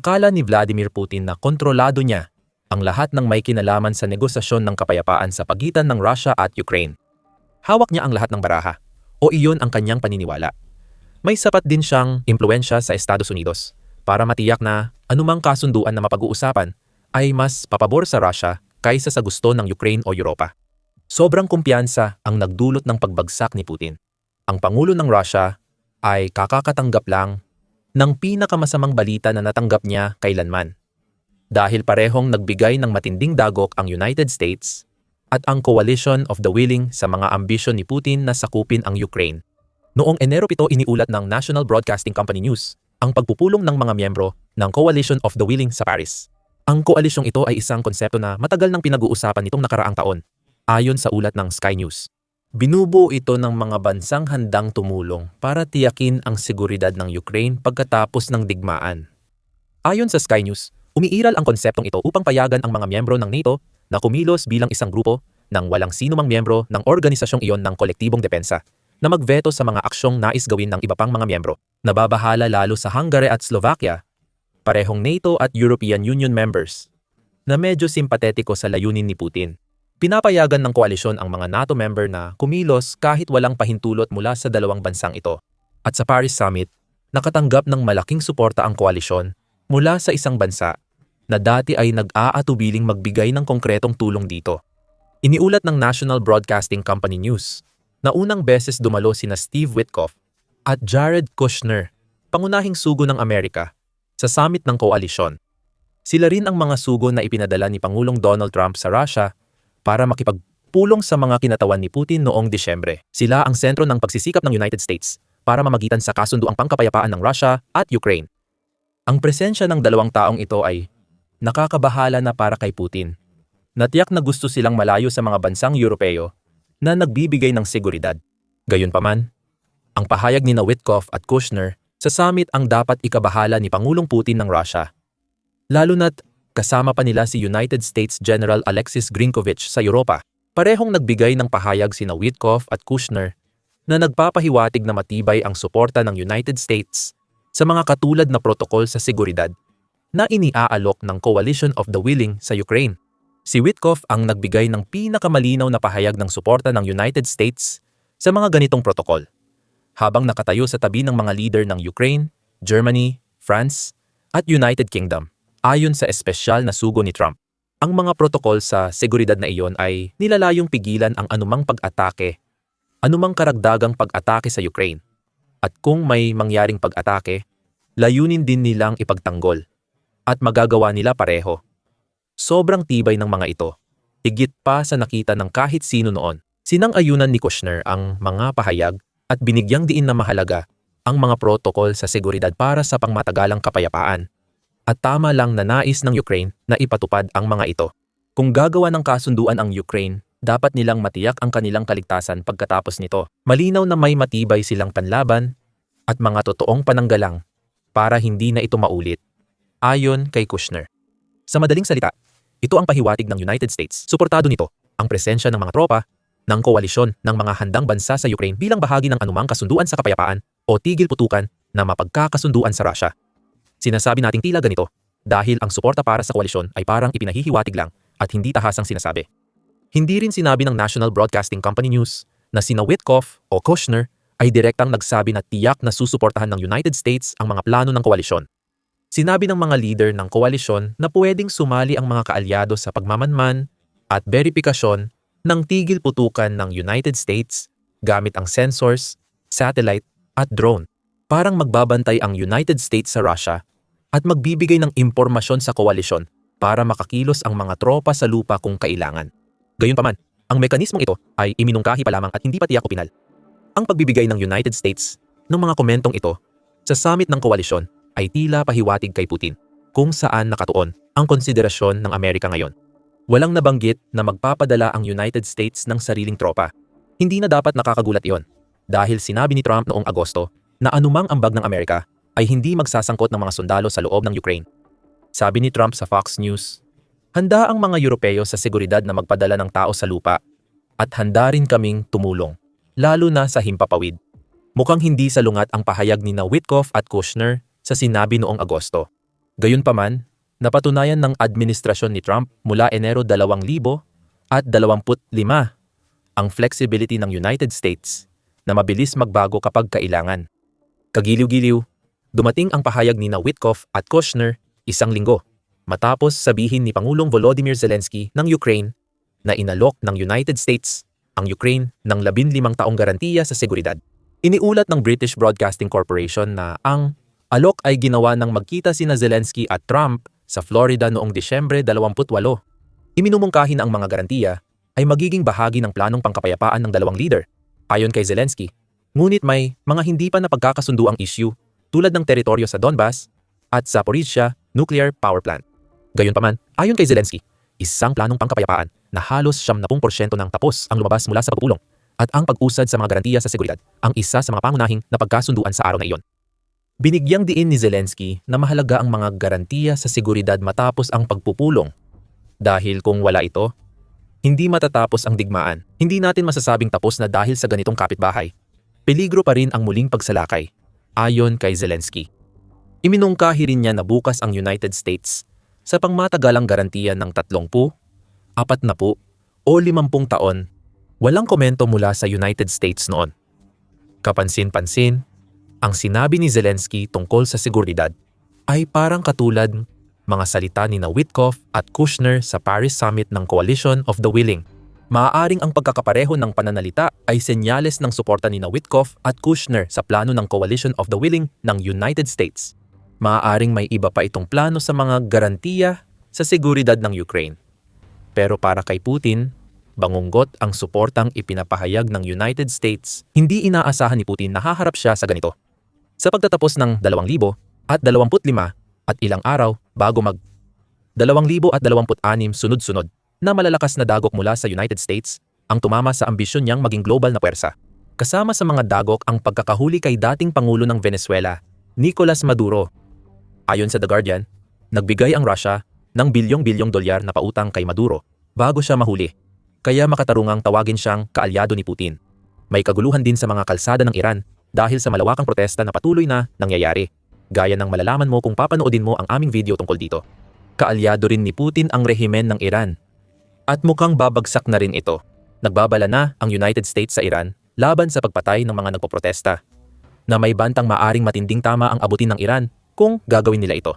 Akala ni Vladimir Putin na kontrolado niya ang lahat ng may kinalaman sa negosasyon ng kapayapaan sa pagitan ng Russia at Ukraine. Hawak niya ang lahat ng baraha, o iyon ang kanyang paniniwala. May sapat din siyang impluwensya sa Estados Unidos para matiyak na anumang kasunduan na mapag-uusapan ay mas papabor sa Russia kaysa sa gusto ng Ukraine o Europa. Sobrang kumpiyansa ang nagdulot ng pagbagsak ni Putin. Ang Pangulo ng Russia ay kakakatanggap lang ng pinakamasamang balita na natanggap niya kailanman. Dahil parehong nagbigay ng matinding dagok ang United States at ang Coalition of the Willing sa mga ambisyon ni Putin na sakupin ang Ukraine. Noong Enero 7 iniulat ng National Broadcasting Company News ang pagpupulong ng mga miyembro ng Coalition of the Willing sa Paris. Ang koalisyong ito ay isang konsepto na matagal nang pinag-uusapan nitong nakaraang taon, ayon sa ulat ng Sky News. Binubuo ito ng mga bansang handang tumulong para tiyakin ang seguridad ng Ukraine pagkatapos ng digmaan. Ayon sa Sky News, umiiral ang konseptong ito upang payagan ang mga miyembro ng NATO na kumilos bilang isang grupo ng walang sinumang miyembro ng organisasyong iyon ng kolektibong depensa na magveto sa mga aksyong nais gawin ng iba pang mga miyembro. Nababahala lalo sa Hungary at Slovakia, parehong NATO at European Union members, na medyo simpatetiko sa layunin ni Putin. Pinapayagan ng koalisyon ang mga NATO member na kumilos kahit walang pahintulot mula sa dalawang bansang ito. At sa Paris Summit, nakatanggap ng malaking suporta ang koalisyon mula sa isang bansa na dati ay nag-aatubiling magbigay ng konkretong tulong dito. Iniulat ng National Broadcasting Company News na unang beses dumalo sina Steve Witkoff at Jared Kushner, pangunahing sugo ng Amerika, sa summit ng koalisyon. Sila rin ang mga sugo na ipinadala ni Pangulong Donald Trump sa Russia para makipagpulong sa mga kinatawan ni Putin noong Disyembre. Sila ang sentro ng pagsisikap ng United States para mamagitan sa kasunduang pangkapayapaan ng Russia at Ukraine. Ang presensya ng dalawang taong ito ay nakakabahala na para kay Putin. Natiyak na gusto silang malayo sa mga bansang Europeo na nagbibigay ng seguridad. Gayunpaman, ang pahayag ni Witkoff at Kushner sa summit ang dapat ikabahala ni Pangulong Putin ng Russia. Lalo na't kasama pa nila si United States General Alexis Grinkovich sa Europa. Parehong nagbigay ng pahayag sina Witkoff at Kushner na nagpapahiwatig na matibay ang suporta ng United States sa mga katulad na protokol sa seguridad na iniaalok ng Coalition of the Willing sa Ukraine. Si Witkoff ang nagbigay ng pinakamalinaw na pahayag ng suporta ng United States sa mga ganitong protokol, habang nakatayo sa tabi ng mga leader ng Ukraine, Germany, France, at United Kingdom. Ayon sa espesyal na sugo ni Trump, ang mga protokol sa seguridad na iyon ay nilalayong pigilan ang anumang pag-atake, anumang karagdagang pag-atake sa Ukraine. At kung may mangyaring pag-atake, layunin din nilang ipagtanggol. At magagawa nila pareho. Sobrang tibay ng mga ito, higit pa sa nakita ng kahit sino noon. Sinang-ayunan ni Kushner ang mga pahayag at binigyang diin na mahalaga ang mga protokol sa seguridad para sa pangmatagalang kapayapaan. At tama lang na nais ng Ukraine na ipatupad ang mga ito. Kung gagawa ng kasunduan ang Ukraine, dapat nilang matiyak ang kanilang kaligtasan pagkatapos nito. Malinaw na may matibay silang panlaban at mga totoong pananggalang para hindi na ito maulit. Ayon kay Kushner. Sa madaling salita, ito ang pahiwatig ng United States. Suportado nito ang presensya ng mga tropa ng koalisyon ng mga handang bansa sa Ukraine bilang bahagi ng anumang kasunduan sa kapayapaan o tigil putukan na mapagkakasunduan sa Russia. Sinasabi nating tila ganito dahil ang suporta para sa koalisyon ay parang ipinahihiwatig lang at hindi tahasang sinasabi. Hindi rin sinabi ng National Broadcasting Company News na sina Witkoff o Kushner ay direktang nagsabi na tiyak na susuportahan ng United States ang mga plano ng koalisyon. Sinabi ng mga leader ng koalisyon na pwedeng sumali ang mga kaalyado sa pagmamanman at beripikasyon ng tigil putukan ng United States gamit ang sensors, satellite at drone. Parang magbabantay ang United States sa Russia at magbibigay ng impormasyon sa koalisyon para makakilos ang mga tropa sa lupa kung kailangan. Gayunpaman, ang mekanismong ito ay iminungkahi pa lamang at hindi pa tiyak o pinal. Ang pagbibigay ng United States ng mga komentong ito sa summit ng koalisyon ay tila pahiwatig kay Putin kung saan nakatuon ang konsiderasyon ng Amerika ngayon. Walang nabanggit na magpapadala ang United States ng sariling tropa. Hindi na dapat nakakagulat iyon dahil sinabi ni Trump noong Agosto na anumang ambag ng Amerika ay hindi magsasangkot ng mga sundalo sa loob ng Ukraine. Sabi ni Trump sa Fox News, handa ang mga Europeo sa seguridad na magpadala ng tao sa lupa at handa rin kaming tumulong, lalo na sa himpapawid. Mukhang hindi salungat ang pahayag ni Witkoff at Kushner sa sinabi noong Agosto. Gayunpaman, napatunayan ng administrasyon ni Trump mula Enero 2025 ang flexibility ng United States na mabilis magbago kapag kailangan. Kagiliw-giliw, dumating ang pahayag ni Witkoff at Kushner 1 linggo matapos sabihin ni Pangulong Volodymyr Zelensky ng Ukraine na inalok ng United States ang Ukraine ng 15 taong garantiya sa seguridad. Iniulat ng British Broadcasting Corporation na ang alok ay ginawa ng magkita sina Zelensky at Trump sa Florida noong Disyembre 28. Iminumungkahi na ang mga garantiya ay magiging bahagi ng planong pangkapayapaan ng dalawang leader, ayon kay Zelensky. Ngunit may mga hindi pa napagkakasunduang issue tulad ng teritoryo sa Donbas at Zaporizhzhia Nuclear Power Plant. Gayunpaman, ayon kay Zelensky, isang planong pangkapayapaan na halos 70% ng tapos ang lumabas mula sa pagpupulong at ang pag-usad sa mga garantiya sa seguridad ang isa sa mga pangunahing na pagkasunduan sa araw na iyon. Binigyang diin ni Zelensky na mahalaga ang mga garantiya sa seguridad matapos ang pagpupulong. Dahil kung wala ito, hindi matatapos ang digmaan. Hindi natin masasabing tapos na dahil sa ganitong kapitbahay. Peligro pa rin ang muling pagsalakay, ayon kay Zelensky. Iminungkahi rin niya na bukas ang United States sa pangmatagalang garantiya ng 30, 40 o 50 taon. Walang komento mula sa United States noon. Kapansin-pansin, ang sinabi ni Zelensky tungkol sa seguridad ay parang katulad mga salita ni Witkoff at Kushner sa Paris Summit ng Coalition of the Willing. Maaaring ang pagkakapareho ng pananalita ay senyales ng suporta ni Witkoff at Kushner sa plano ng Coalition of the Willing ng United States. Maaaring may iba pa itong plano sa mga garantiya sa seguridad ng Ukraine. Pero para kay Putin, bangunggot ang suportang ipinapahayag ng United States. Hindi inaasahan ni Putin na haharap siya sa ganito. Sa pagtatapos ng 2025 at ilang araw bago mag 2026 sunod-sunod na malalakas na dagok mula sa United States ang tumama sa ambisyon niyang maging global na puwersa. Kasama sa mga dagok ang pagkakahuli kay dating Pangulo ng Venezuela, Nicolas Maduro. Ayon sa The Guardian, nagbigay ang Russia ng bilyong-bilyong dolyar na pautang kay Maduro bago siya mahuli. Kaya makatarungang tawagin siyang kaalyado ni Putin. May kaguluhan din sa mga kalsada ng Iran dahil sa malawakang protesta na patuloy na nangyayari. Gaya ng malalaman mo kung papanoodin mo ang aming video tungkol dito. Kaalyado rin ni Putin ang rehimen ng Iran. At mukhang babagsak na rin ito. Nagbabala na ang United States sa Iran laban sa pagpatay ng mga nagpoprotesta. Na may bantang maaring matinding tama ang abutin ng Iran kung gagawin nila ito.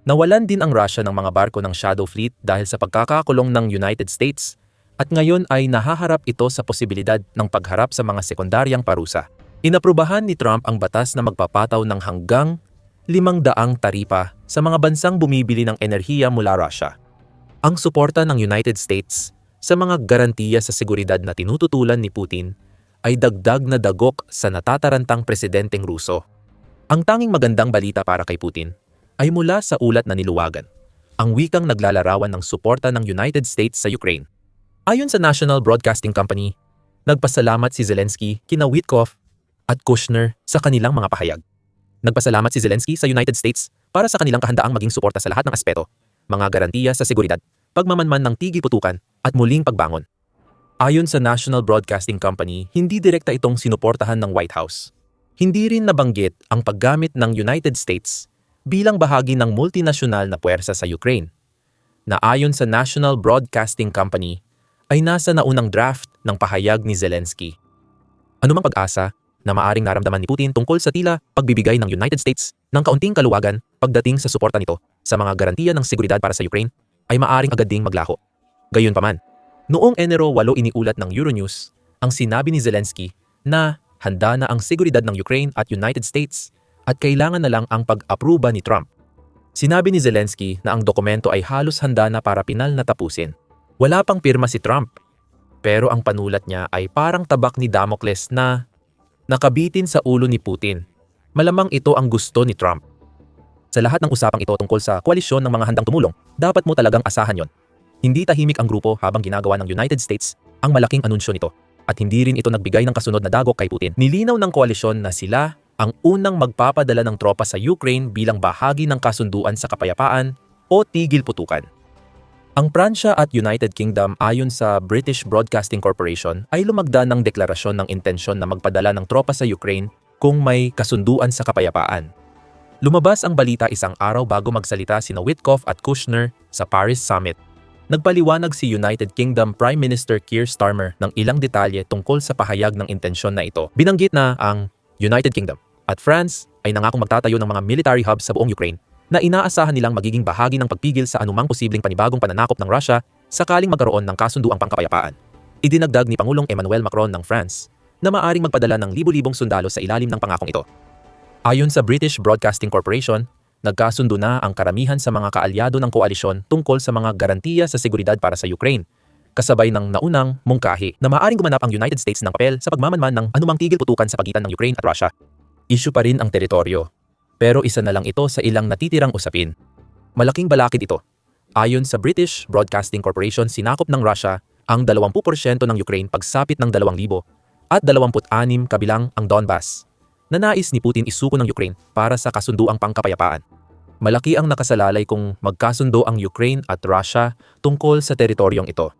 Nawalan din ang Russia ng mga barko ng Shadow Fleet dahil sa pagkakakulong ng United States at ngayon ay nahaharap ito sa posibilidad ng pagharap sa mga sekundaryang parusa. Inaprubahan ni Trump ang batas na magpapataw ng hanggang 500 taripa sa mga bansang bumibili ng enerhiya mula Russia. Ang suporta ng United States sa mga garantiya sa seguridad na tinututulan ni Putin ay dagdag na dagok sa natatarantang presidenteng Ruso. Ang tanging magandang balita para kay Putin ay mula sa ulat na niluwagan, ang wikang naglalarawan ng suporta ng United States sa Ukraine. Ayon sa National Broadcasting Company, nagpasalamat si Zelensky kina Witkoff at Kushner sa kanilang mga pahayag. Nagpasalamat si Zelensky sa United States para sa kanilang kahandaang maging suporta sa lahat ng aspeto, mga garantiya sa seguridad, pagmamanman ng tigil putukan at muling pagbangon. Ayon sa National Broadcasting Company, hindi direkta itong sinuportahan ng White House. Hindi rin nabanggit ang paggamit ng United States bilang bahagi ng multinasyonal na puwersa sa Ukraine, na ayon sa National Broadcasting Company ay nasa naunang draft ng pahayag ni Zelensky. Anumang pag-asa na maaring naramdaman ni Putin tungkol sa tila pagbibigay ng United States ng kaunting kaluwagan pagdating sa suporta nito sa mga garantiya ng seguridad para sa Ukraine ay maaring agad ding maglaho. Gayunpaman, noong Enero 8 iniulat ng Euronews ang sinabi ni Zelensky na handa na ang seguridad ng Ukraine at United States at kailangan na lang ang pag-apruba ni Trump. Sinabi ni Zelensky na ang dokumento ay halos handa na para pinal na tapusin. Wala pang pirma si Trump, pero ang panulat niya ay parang tabak ni Damocles na nakabitin sa ulo ni Putin. Malamang ito ang gusto ni Trump. Sa lahat ng usapang ito tungkol sa koalisyon ng mga handang tumulong, dapat mo talagang asahan yon. Hindi tahimik ang grupo habang ginagawa ng United States ang malaking anunsyo nito at hindi rin ito nagbigay ng kasunod na dagok kay Putin. Nilinaw ng koalisyon na sila ang unang magpapadala ng tropa sa Ukraine bilang bahagi ng kasunduan sa kapayapaan o tigil putukan. Ang Pransya at United Kingdom ayon sa British Broadcasting Corporation ay lumagda ng deklarasyon ng intensyon na magpadala ng tropa sa Ukraine kung may kasunduan sa kapayapaan. Lumabas ang balita isang araw bago magsalita sina Witkoff at Kushner sa Paris Summit. Nagpaliwanag si United Kingdom Prime Minister Keir Starmer ng ilang detalye tungkol sa pahayag ng intensyon na ito. Binanggit na ang United Kingdom at France ay nangakong magtatayo ng mga military hubs sa buong Ukraine na inaasahan nilang magiging bahagi ng pagpigil sa anumang posibleng panibagong pananakop ng Russia sakaling magkaroon ng kasunduang pangkapayapaan. Idinagdag ni Pangulong Emmanuel Macron ng France na maaring magpadala ng libu-libong sundalo sa ilalim ng pangakong ito. Ayon sa British Broadcasting Corporation, nagkasundo na ang karamihan sa mga kaalyado ng koalisyon tungkol sa mga garantiya sa seguridad para sa Ukraine, kasabay ng naunang mungkahi na maaring gumanap ang United States ng papel sa pagmamanman ng anumang tigil putukan sa pagitan ng Ukraine at Russia. Issue pa rin ang teritoryo, pero isa na lang ito sa ilang natitirang usapin. Malaking balakid ito. Ayon sa British Broadcasting Corporation, sinakop ng Russia ang 20% ng Ukraine pagsapit ng 2,000 at 26 kabilang ang Donbas na nais ni Putin isuko ng Ukraine para sa kasunduang pangkapayapaan. Malaki ang nakasalalay kung magkasundo ang Ukraine at Russia tungkol sa teritoryong ito.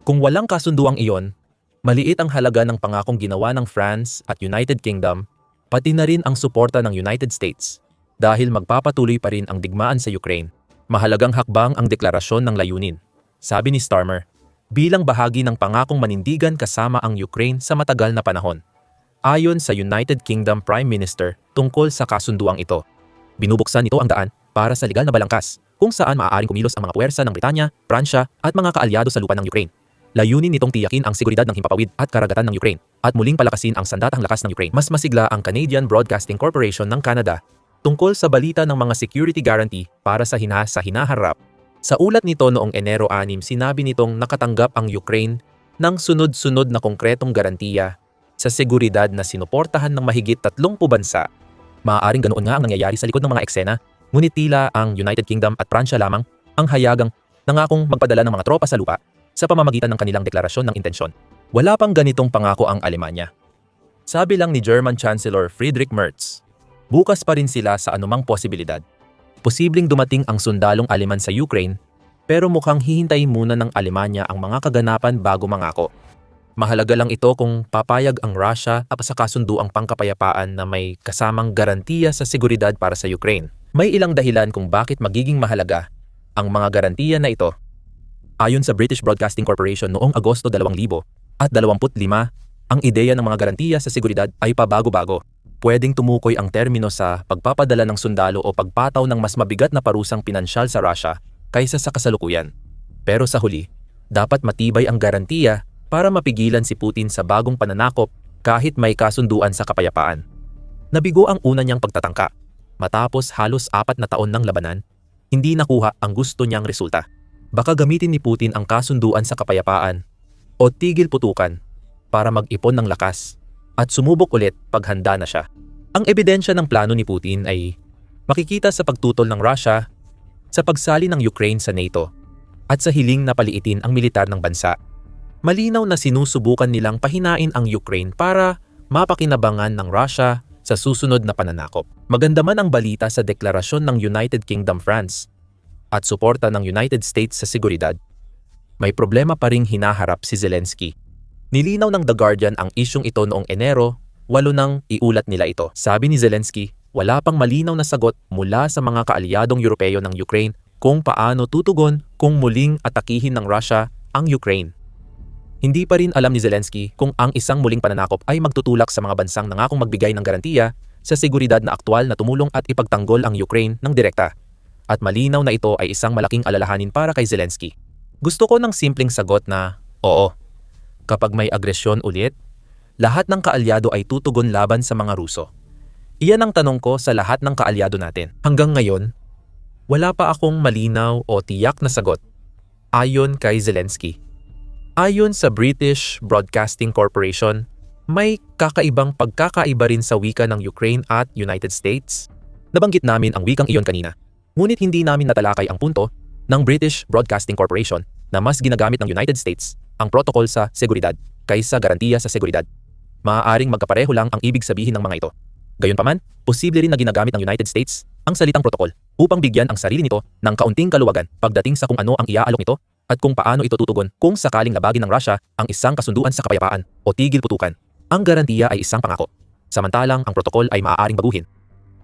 Kung walang kasunduang iyon, maliit ang halaga ng pangakong ginawa ng France at United Kingdom, pati na rin ang suporta ng United States, dahil magpapatuloy pa rin ang digmaan sa Ukraine. Mahalagang hakbang ang deklarasyon ng layunin, sabi ni Starmer, bilang bahagi ng pangakong manindigan kasama ang Ukraine sa matagal na panahon. Ayon sa United Kingdom Prime Minister tungkol sa kasunduang ito, binubuksan nito ang daan para sa legal na balangkas kung saan maaaring kumilos ang mga puwersa ng Britanya, Pransya at mga kaalyado sa lupa ng Ukraine. Layunin nitong tiyakin ang seguridad ng himpapawid at karagatan ng Ukraine at muling palakasin ang sandatang lakas ng Ukraine. Mas masigla ang Canadian Broadcasting Corporation ng Canada tungkol sa balita ng mga security guarantee para sa hinaharap. Sa ulat nito noong Enero 6, sinabi nitong nakatanggap ang Ukraine ng sunod-sunod na konkretong garantiya sa seguridad na sinuportahan ng mahigit 30 bansa. Maaaring ganoon nga ang nangyayari sa likod ng mga eksena, ngunit tila ang United Kingdom at Pransya lamang ang hayagang nangakong magpadala ng mga tropa sa lupa sa pamamagitan ng kanilang deklarasyon ng intensyon. Wala pang ganitong pangako ang Alemanya. Sabi lang ni German Chancellor Friedrich Merz, bukas pa rin sila sa anumang posibilidad. Posibleng dumating ang sundalong Aleman sa Ukraine, pero mukhang hihintayin muna ng Alemanya ang mga kaganapan bago mangako. Mahalaga lang ito kung papayag ang Russia sa kasunduang pangkapayapaan na may kasamang garantiya sa seguridad para sa Ukraine. May ilang dahilan kung bakit magiging mahalaga ang mga garantiya na ito. Ayon sa British Broadcasting Corporation noong Agosto 2025, ang ideya ng mga garantiya sa seguridad ay pabago-bago. Pwedeng tumukoy ang termino sa pagpapadala ng sundalo o pagpataw ng mas mabigat na parusang pinansyal sa Russia kaysa sa kasalukuyan. Pero sa huli, dapat matibay ang garantiya para mapigilan si Putin sa bagong pananakop kahit may kasunduan sa kapayapaan. Nabigo ang una niyang pagtatangka. Matapos halos 4 na taon ng labanan, hindi nakuha ang gusto niyang resulta. Baka gamitin ni Putin ang kasunduan sa kapayapaan o tigil putukan para mag-ipon ng lakas at sumubok ulit pag handa na siya. Ang ebidensya ng plano ni Putin ay makikita sa pagtutol ng Russia sa pagsali ng Ukraine sa NATO at sa hiling na paliitin ang militar ng bansa. Malinaw na sinusubukan nilang pahinain ang Ukraine para mapakinabangan ng Russia sa susunod na pananakop. Maganda man ang balita sa deklarasyon ng United Kingdom, France at suporta ng United States sa seguridad, may problema pa ring hinaharap si Zelensky. Nilinaw ng The Guardian ang isyung ito noong Enero 8 nang iulat nila ito. Sabi ni Zelensky, wala pang malinaw na sagot mula sa mga kaalyadong Europeo ng Ukraine kung paano tutugon kung muling atakihin ng Russia ang Ukraine. Hindi pa rin alam ni Zelensky kung ang isang muling pananakop ay magtutulak sa mga bansang nangakong magbigay ng garantiya sa seguridad na aktwal na tumulong at ipagtanggol ang Ukraine ng direkta. At malinaw na ito ay isang malaking alalahanin para kay Zelensky. Gusto ko ng simpleng sagot na, oo. Kapag may agresyon ulit, lahat ng kaalyado ay tutugon laban sa mga Ruso. Iyan ang tanong ko sa lahat ng kaalyado natin. Hanggang ngayon, wala pa akong malinaw o tiyak na sagot. Ayon kay Zelensky. Ayon sa British Broadcasting Corporation, may kakaibang pagkakaiba rin sa wika ng Ukraine at United States. Nabanggit namin ang wikang iyon kanina. Ngunit hindi namin natalakay ang punto ng British Broadcasting Corporation na mas ginagamit ng United States ang protocol sa seguridad kaysa garantiya sa seguridad. Maaaring magkapareho lang ang ibig sabihin ng mga ito. Gayunpaman, posible rin na ginagamit ng United States ang salitang protocol upang bigyan ang sarili nito ng kaunting kaluwagan pagdating sa kung ano ang iaalok nito at kung paano ito tutugon kung sakaling labagin ng Russia ang isang kasunduan sa kapayapaan o tigil putukan. Ang garantiya ay isang pangako, samantalang ang protokol ay maaaring baguhin.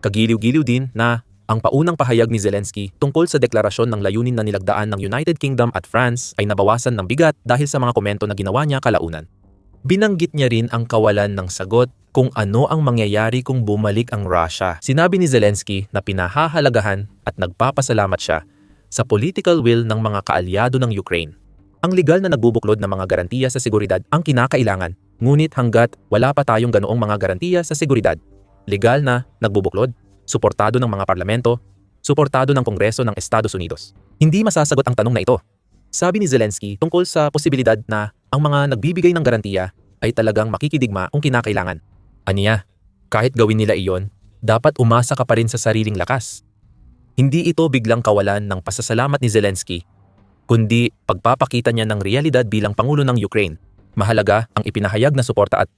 Kagiliw-giliw din na ang paunang pahayag ni Zelensky tungkol sa deklarasyon ng layunin na nilagdaan ng United Kingdom at France ay nabawasan ng bigat dahil sa mga komento na ginawa niya kalaunan. Binanggit niya rin ang kawalan ng sagot kung ano ang mangyayari kung bumalik ang Russia. Sinabi ni Zelensky na pinahahalagahan at nagpapasalamat siya sa political will ng mga kaalyado ng Ukraine. Ang legal na nagbubuklod ng mga garantiya sa seguridad ang kinakailangan, ngunit hanggat wala pa tayong ganoong mga garantiya sa seguridad, legal na nagbubuklod, suportado ng mga parlamento, suportado ng Kongreso ng Estados Unidos, hindi masasagot ang tanong na ito. Sabi ni Zelensky tungkol sa posibilidad na ang mga nagbibigay ng garantiya ay talagang makikidigma kung kinakailangan. Aniya, kahit gawin nila iyon, dapat umasa ka pa rin sa sariling lakas. Hindi ito biglang kawalan ng pasasalamat ni Zelensky, kundi pagpapakita niya ng realidad bilang Pangulo ng Ukraine. Mahalaga ang ipinahayag na suporta at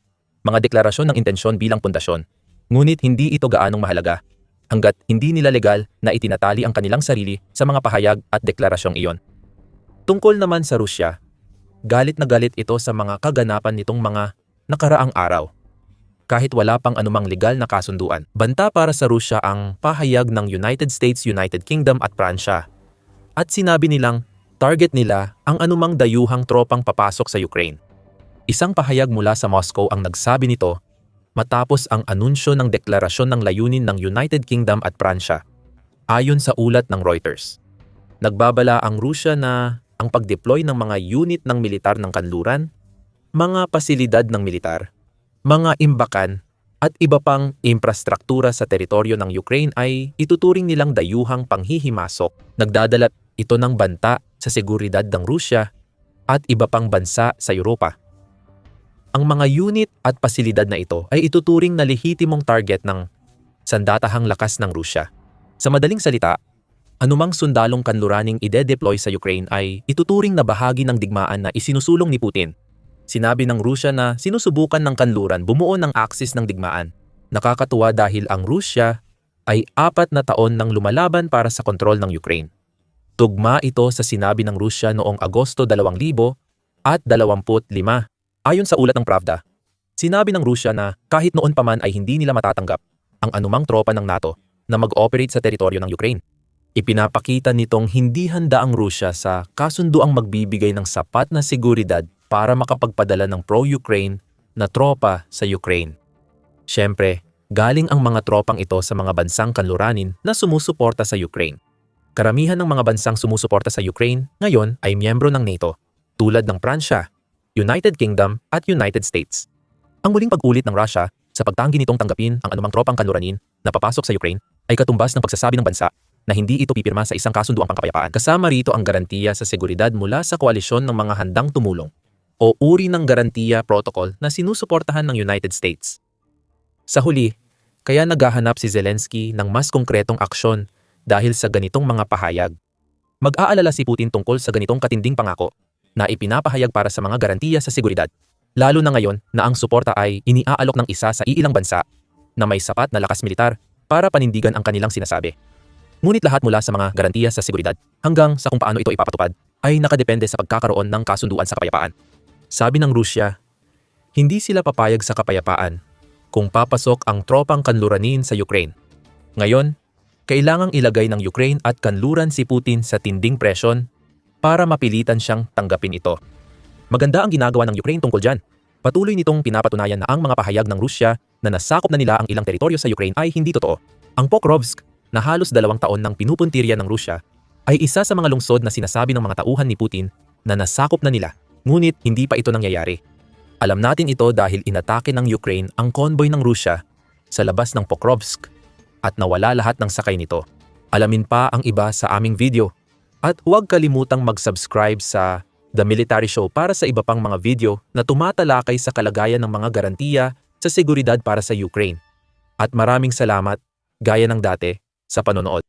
mga deklarasyon ng intensyon bilang pundasyon. Ngunit hindi ito gaanong mahalaga hanggat hindi nila legal na itinatali ang kanilang sarili sa mga pahayag at deklarasyong iyon. Tungkol naman sa Rusya, galit na galit ito sa mga kaganapan nitong mga nakaraang araw. Kahit wala pang anumang legal na kasunduan, banta para sa Rusya ang pahayag ng United States, United Kingdom at Pransya. At sinabi nilang target nila ang anumang dayuhang tropang papasok sa Ukraine. Isang pahayag mula sa Moscow ang nagsabi nito matapos ang anunsyo ng deklarasyon ng layunin ng United Kingdom at Pransya. Ayon sa ulat ng Reuters, nagbabala ang Rusya na ang pag-deploy ng mga unit ng militar ng kanluran, mga pasilidad ng militar, mga imbakan at iba pang infrastruktura sa teritoryo ng Ukraine ay ituturing nilang dayuhang panghihimasok. Nagdadala ito ng banta sa seguridad ng Rusya at iba pang bansa sa Europa. Ang mga unit at pasilidad na ito ay ituturing na lehitimong target ng sandatahang lakas ng Rusya. Sa madaling salita, anumang sundalong kanluraning ide-deploy sa Ukraine ay ituturing na bahagi ng digmaan na isinusulong ni Putin. Sinabi ng Rusya na sinusubukan ng kanluran bumuo ng aksis ng digmaan. Nakakatuwa dahil ang Rusya ay 4 na taon nang lumalaban para sa kontrol ng Ukraine. Tugma ito sa sinabi ng Rusya noong Agosto 2025. Ayon sa ulat ng Pravda, sinabi ng Rusya na kahit noon pa man ay hindi nila matatanggap ang anumang tropa ng NATO na mag-ooperate sa teritoryo ng Ukraine. Ipinapakita nitong hindi handa ang Rusya sa kasunduang magbibigay ng sapat na seguridad para makapagpadala ng pro-Ukraine na tropa sa Ukraine. Siyempre, galing ang mga tropang ito sa mga bansang kanluranin na sumusuporta sa Ukraine. Karamihan ng mga bansang sumusuporta sa Ukraine ngayon ay miyembro ng NATO, tulad ng Pransya, United Kingdom at United States. Ang muling pag-ulit ng Russia sa pagtanggi nitong tanggapin ang anumang tropang kanluranin na papasok sa Ukraine ay katumbas ng pagsasabi ng bansa na hindi ito pipirma sa isang kasunduang pangkapayapaan. Kasama rito ang garantiya sa seguridad mula sa koalisyon ng mga handang tumulong o uri ng garantiya protocol na sinusuportahan ng United States. Sa huli, kaya naghahanap si Zelensky ng mas konkretong aksyon dahil sa ganitong mga pahayag. Mag-aalala si Putin tungkol sa ganitong katinding pangako na ipinapahayag para sa mga garantiya sa seguridad, lalo na ngayon na ang suporta ay iniaalok ng isa sa iilang bansa na may sapat na lakas militar para panindigan ang kanilang sinasabi. Ngunit lahat mula sa mga garantiya sa seguridad hanggang sa kung paano ito ipapatupad ay nakadepende sa pagkakaroon ng kasunduan sa kapayapaan. Sabi ng Rusya, hindi sila papayag sa kapayapaan kung papasok ang tropang kanluranin sa Ukraine. Ngayon, kailangang ilagay ng Ukraine at kanluran si Putin sa tinding presyon para mapilitan siyang tanggapin ito. Maganda ang ginagawa ng Ukraine tungkol dyan. Patuloy nitong pinapatunayan na ang mga pahayag ng Rusya na nasakop na nila ang ilang teritoryo sa Ukraine ay hindi totoo. Ang Pokrovsk, na halos 2 taon nang pinupuntirya ng Rusya, ay isa sa mga lungsod na sinasabi ng mga tauhan ni Putin na nasakop na nila. Ngunit hindi pa ito nangyayari. Alam natin ito dahil inatake ng Ukraine ang convoy ng Rusya sa labas ng Pokrovsk at nawala lahat ng sakay nito. Alamin pa ang iba sa aming video. At huwag kalimutang mag-subscribe sa The Military Show para sa iba pang mga video na tumatalakay sa kalagayan ng mga garantiya sa seguridad para sa Ukraine. At maraming salamat, gaya ng dati, sa panonood.